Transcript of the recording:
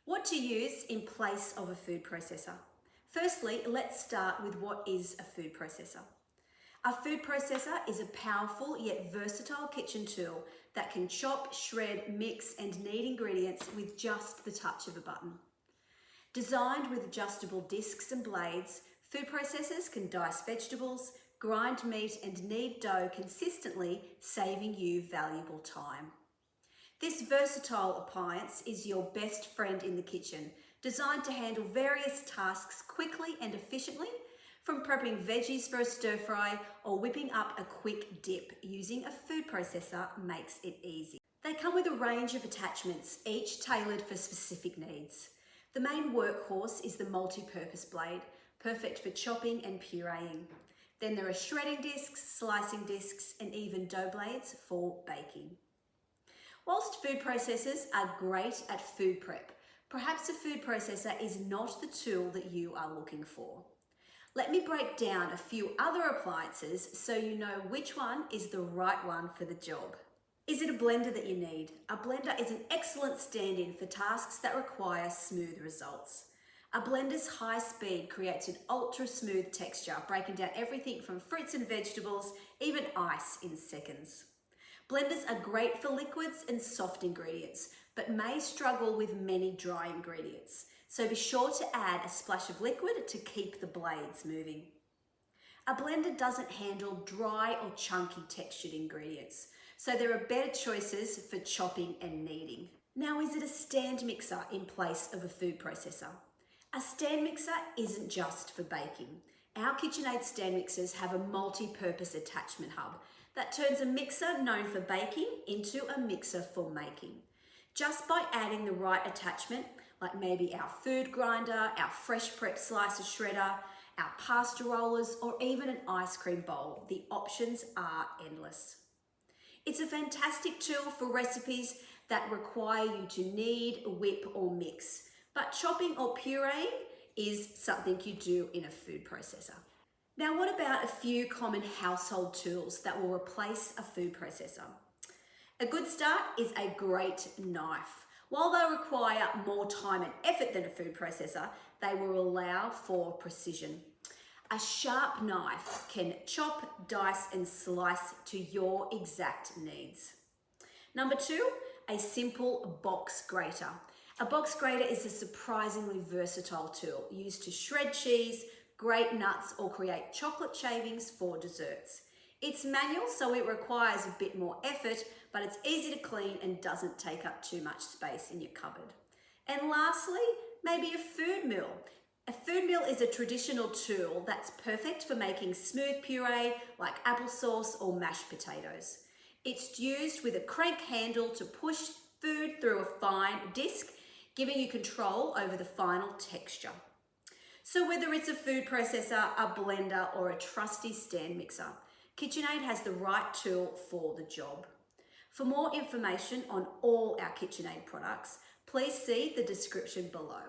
What to use in place of a food processor? Firstly, let's start with what is a food processor. A food processor is a powerful yet versatile kitchen tool that can chop, shred, mix and knead ingredients with just the touch of a button. Designed with adjustable discs and blades, food processors can dice vegetables, grind meat and knead dough consistently, saving you valuable time. This versatile appliance is your best friend in the kitchen, designed to handle various tasks quickly and efficiently, from prepping veggies for a stir fry or whipping up a quick dip. Using a food processor makes it easy. They come with a range of attachments, each tailored for specific needs. The main workhorse is the multi-purpose blade, perfect for chopping and pureeing. Then there are shredding discs, slicing discs, and even dough blades for baking. Whilst food processors are great at food prep, perhaps a food processor is not the tool that you are looking for. Let me break down a few other appliances so you know which one is the right one for the job. Is it a blender that you need? A blender is an excellent stand-in for tasks that require smooth results. A blender's high speed creates an ultra smooth texture, breaking down everything from fruits and vegetables, even ice in seconds. Blenders are great for liquids and soft ingredients, but may struggle with many dry ingredients. So be sure to add a splash of liquid to keep the blades moving. A blender doesn't handle dry or chunky textured ingredients, so there are better choices for chopping and kneading. Now, is it a stand mixer in place of a food processor? A stand mixer isn't just for baking. Our KitchenAid stand mixers have a multi-purpose attachment hub that turns a mixer known for baking into a mixer for making. Just by adding the right attachment, like maybe our food grinder, our fresh prep slicer shredder, our pasta rollers, or even an ice cream bowl, the options are endless. It's a fantastic tool for recipes that require you to knead, whip, or mix, but chopping or pureeing is something you do in a food processor. Now, what about a few common household tools that will replace a food processor? A good start is a great knife. While they require more time and effort than a food processor, they will allow for precision. A sharp knife can chop, dice, and slice to your exact needs. Number two, a simple box grater. A box grater is a surprisingly versatile tool used to shred cheese, grate nuts, or create chocolate shavings for desserts. It's manual, so it requires a bit more effort, but it's easy to clean and doesn't take up too much space in your cupboard. And lastly, maybe a food mill. A food mill is a traditional tool that's perfect for making smooth puree like applesauce or mashed potatoes. It's used with a crank handle to push food through a fine disc, giving you control over the final texture. So whether it's a food processor, a blender, or a trusty stand mixer, KitchenAid has the right tool for the job. For more information on all our KitchenAid products, please see the description below.